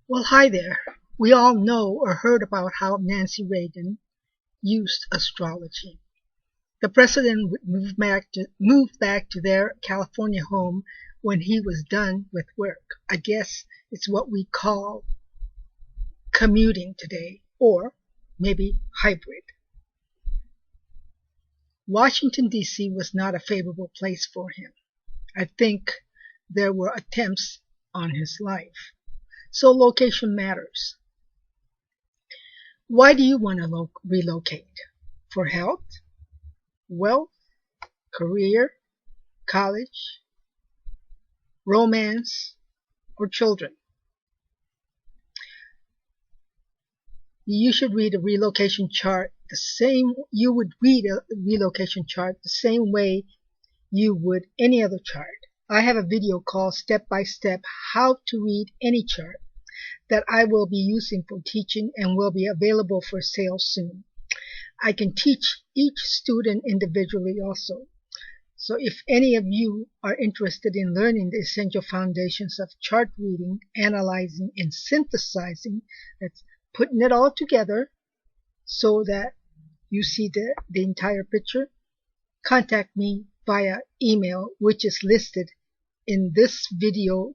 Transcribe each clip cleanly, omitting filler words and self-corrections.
Well, hi there. We all know or heard about how Nancy Reagan used astrology. The president would move back to their California home when he was done with work. I guess it's what we call commuting today, or maybe hybrid. Washington, D.C. was not a favorable place for him. I think there were attempts on his life. So location matters. Why do you want to relocate? For health, wealth, career, college, romance, or children? You should read a relocation chart you would read a relocation chart the same way you would any other chart. I have a video called Step by Step How to Read Any Chart that I will be using for teaching and will be available for sale soon. I can teach each student individually also. So if any of you are interested in learning the essential foundations of chart reading, analyzing, and synthesizing, that's putting it all together so that you see the entire picture, contact me via email, which is listed in this video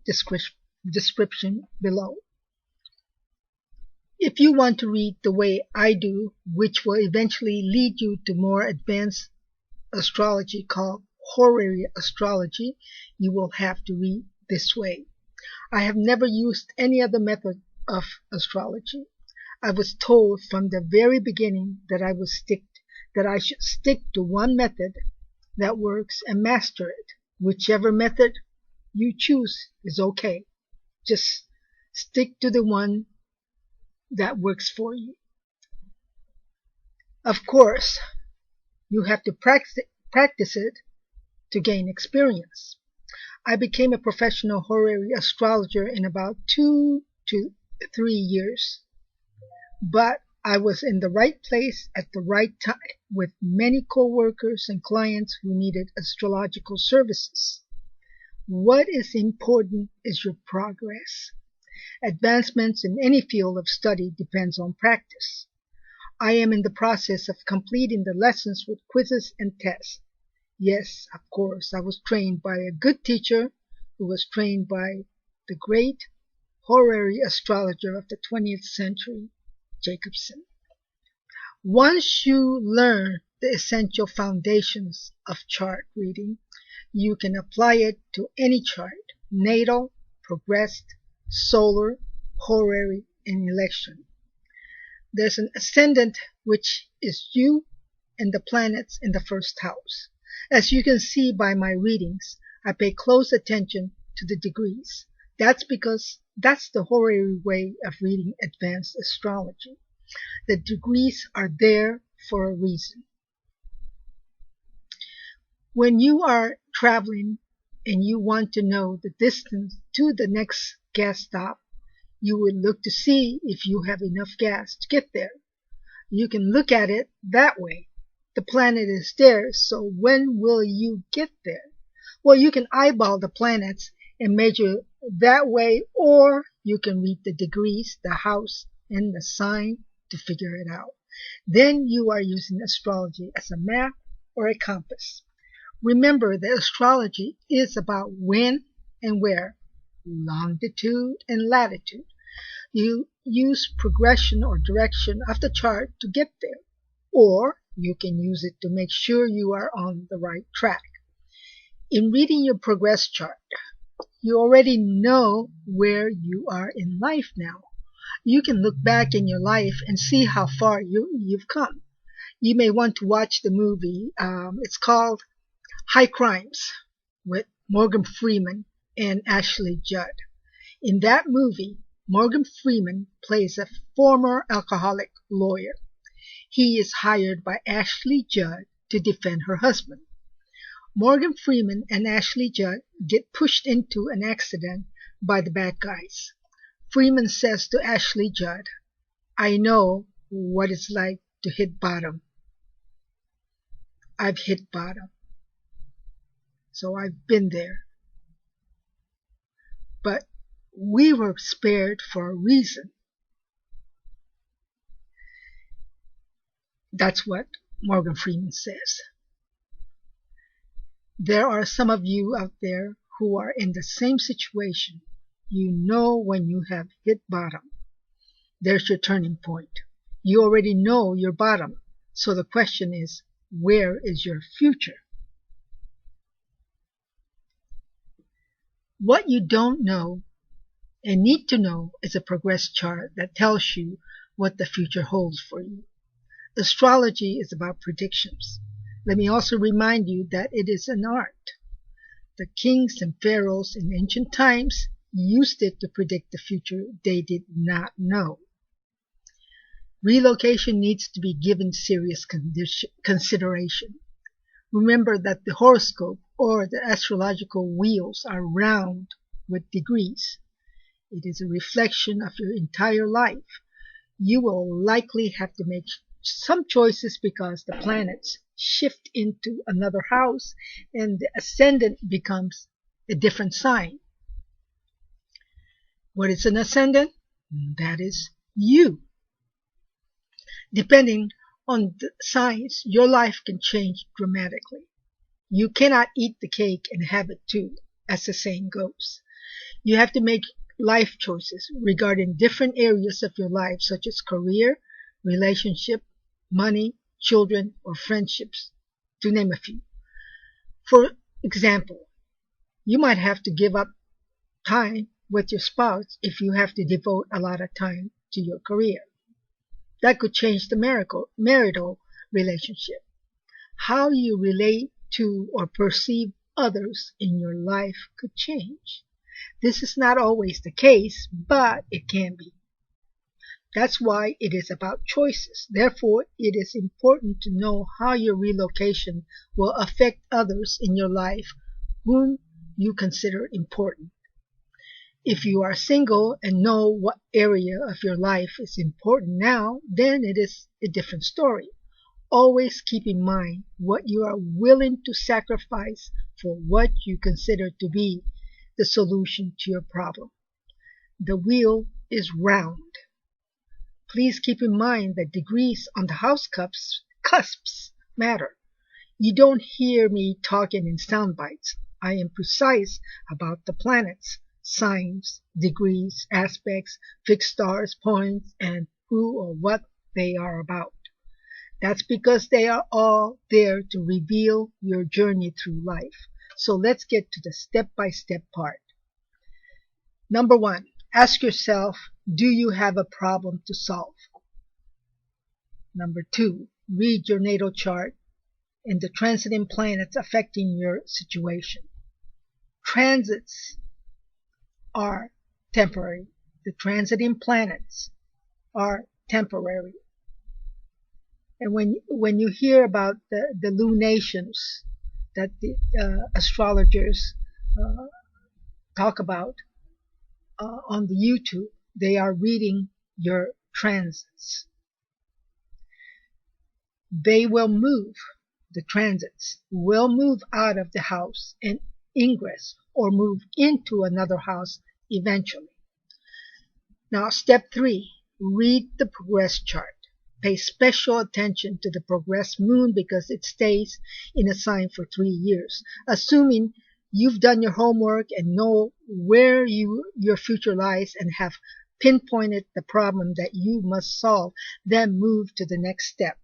description below. If you want to read the way I do, which will eventually lead you to more advanced astrology called Horary astrology, you will have to read this way. I have never used any other method of astrology. I was told from the very beginning that I should stick to one method that works and master it. Whichever method you choose is okay. Just stick to the one that works for you. Of course, you have to practice it to gain experience. I became a professional horary astrologer in about 2 to 3 years, but I was in the right place at the right time with many co-workers and clients who needed astrological services. What is important is your progress. Advancements in any field of study depends on practice. I am in the process of completing the lessons with quizzes and tests. Yes, of course, I was trained by a good teacher who was trained by the great horary astrologer of the 20th century, Jacobson. Once you learn the essential foundations of chart reading, you can apply it to any chart: natal, progressed, solar, horary, and election. There's an ascendant, which is you and the planets in the first house. As you can see by my readings, I pay close attention to the degrees. That's because that's the horary way of reading advanced astrology. The degrees are there for a reason. When you are traveling and you want to know the distance to the next gas stop, you would look to see if you have enough gas to get there. You can look at it that way. The planet is there, so when will you get there? Well, you can eyeball the planets and measure that way, or you can read the degrees, the house, and the sign to figure it out. Then you are using astrology as a map or a compass. Remember that astrology is about when and where, longitude and latitude. You use progression or direction of the chart to get there, or you can use it to make sure you are on the right track. In reading your progress chart, you already know where you are in life now. You can look back in your life and see how far you've come. You may want to watch the movie. It's called High Crimes with Morgan Freeman and Ashley Judd. In that movie, Morgan Freeman plays a former alcoholic lawyer. He is hired by Ashley Judd to defend her husband. Morgan Freeman and Ashley Judd get pushed into an accident by the bad guys. Freeman says to Ashley Judd, "I know what it's like to hit bottom. I've hit bottom. So I've been there. But We were spared for a reason. That's what Morgan Freeman says. There are some of you out there who are in the same situation. You know when you have hit bottom. There's your turning point. You already know your bottom. So the question is, where is your future? What you don't know and need to know is a progress chart that tells you what the future holds for you. Astrology is about predictions. Let me also remind you that it is an art. The kings and pharaohs in ancient times used it to predict the future they did not know. Relocation needs to be given serious consideration. Remember that the horoscope or the astrological wheels are round with degrees. It is a reflection of your entire life. You will likely have to make some choices because the planets shift into another house and the ascendant becomes a different sign. What is an ascendant? That is you. Depending on the signs, your life can change dramatically. You cannot eat the cake and have it too, as the saying goes. You have to make life choices regarding different areas of your life, such as career, relationship, money, children, or friendships, to name a few. For example, you might have to give up time with your spouse if you have to devote a lot of time to your career. That could change the marital relationship. How you relate to or perceive others in your life could change. This is not always the case, but it can be. That's why it is about choices. Therefore, it is important to know how your relocation will affect others in your life whom you consider important. If you are single and know what area of your life is important now, then it is a different story. Always keep in mind what you are willing to sacrifice for what you consider to be the solution to your problem. The wheel is round. Please keep in mind that degrees on the house cusps matter. You don't hear me talking in sound bites. I am precise about the planets, signs, degrees, aspects, fixed stars, points, and who or what they are about. That's because they are all there to reveal your journey through life. So let's get to the step-by-step part. Number 1, ask yourself, do you have a problem to solve? Number 2, read your natal chart and the transiting planets affecting your situation. Transits are temporary. The transiting planets are temporary. And when you hear about the lunations that the astrologers talk about on the YouTube, they are reading your transits. They will move, the transits will move out of the house and ingress or move into another house eventually. Now, step 3, read the progress chart. Pay special attention to the progress moon because it stays in a sign for 3 years. Assuming you've done your homework and know where your future lies and have pinpointed the problem that you must solve, then move to the next step.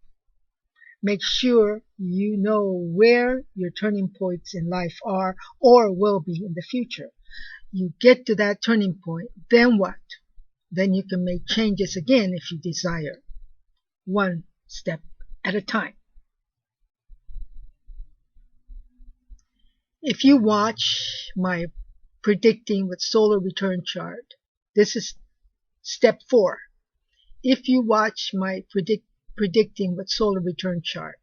Make sure you know where your turning points in life are or will be in the future. You get to that turning point, then what? Then you can make changes again if you desire. One step at a time. If you watch my predicting with solar return chart, this is step 4. If you watch my predicting with solar return chart,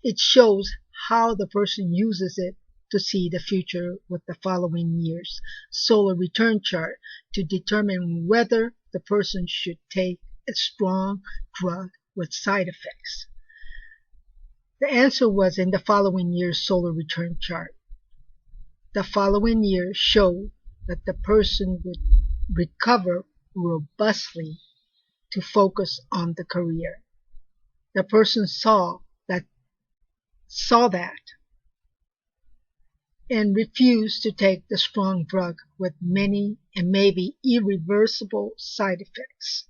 it shows how the person uses it to see the future with the following year's solar return chart to determine whether the person should take a strong drug with side effects. The answer was in the following year's solar return chart. The following year showed that the person would recover robustly to focus on the career. The person saw that and refused to take the strong drug with many and maybe irreversible side effects.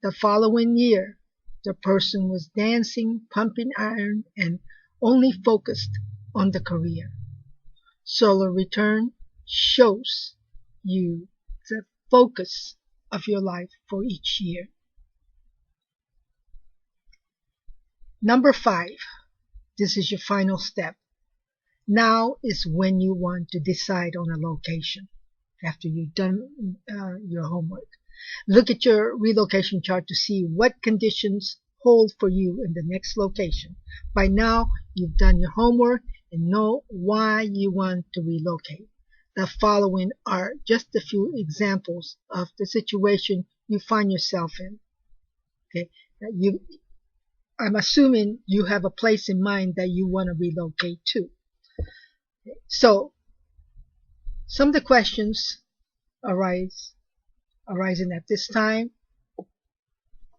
The following year, the person was dancing, pumping iron, and only focused on the career. Solar return shows you the focus of your life for each year. Number 5, this is your final step. Now is when you want to decide on a location after you've done your homework. Look at your relocation chart to see what conditions hold for you in the next location. By now, you've done your homework and know why you want to relocate. The following are just a few examples of the situation you find yourself in. Okay, I'm assuming you have a place in mind that you want to relocate to. Okay. So, some of the questions arising at this time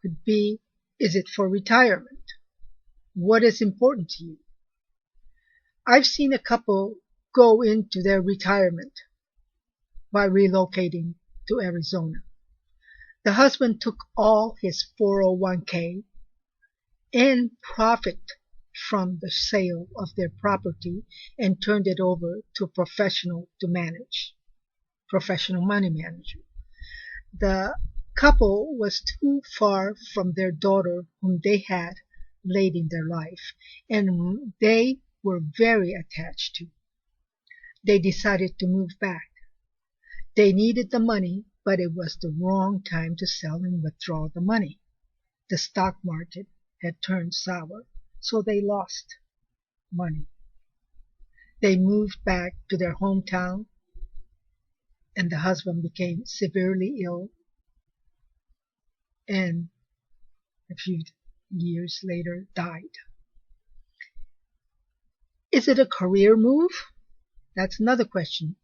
could be, is it for retirement? What is important to you? I've seen a couple go into their retirement by relocating to Arizona. The husband took all his 401k and profit from the sale of their property and turned it over to professional to manage, professional money manager. The couple was too far from their daughter whom they had late in their life and they were very attached to. They decided to move back. They needed the money, but it was the wrong time to sell and withdraw the money. The stock market had turned sour, so they lost money. They moved back to their hometown, and the husband became severely ill, and a few years later died. Is it a career move? That's another question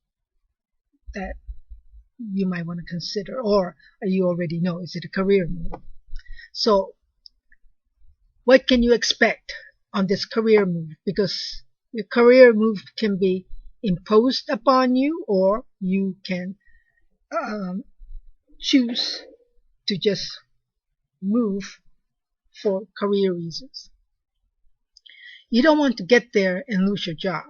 that you might want to consider, or you already know, is it a career move? So, what can you expect on this career move? Because the career move can be imposed upon you, or you can choose to just move for career reasons. You don't want to get there and lose your job.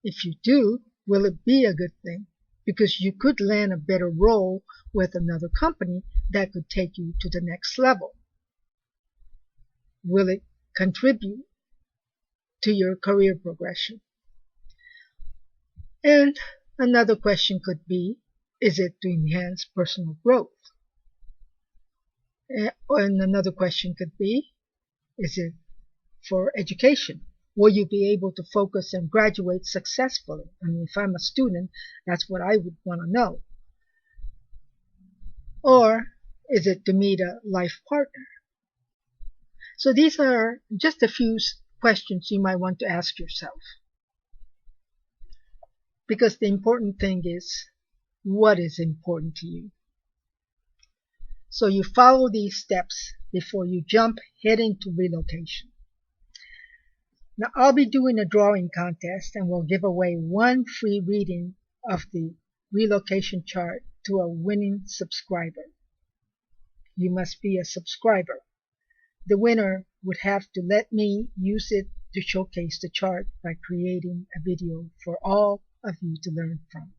If you do, will it be a good thing? Because you could land a better role with another company that could take you to the next level. Will it contribute to your career progression? And another question could be, is it to enhance personal growth? And another question could be, is it for education? Will you be able to focus and graduate successfully? I mean, if I'm a student, that's what I would want to know. Or is it to meet a life partner? So these are just a few questions you might want to ask yourself. Because the important thing is, what is important to you? So you follow these steps before you jump head into relocation. Now I'll be doing a drawing contest and we'll give away one free reading of the relocation chart to a winning subscriber. You must be a subscriber. The winner would have to let me use it to showcase the chart by creating a video for all of you to learn from.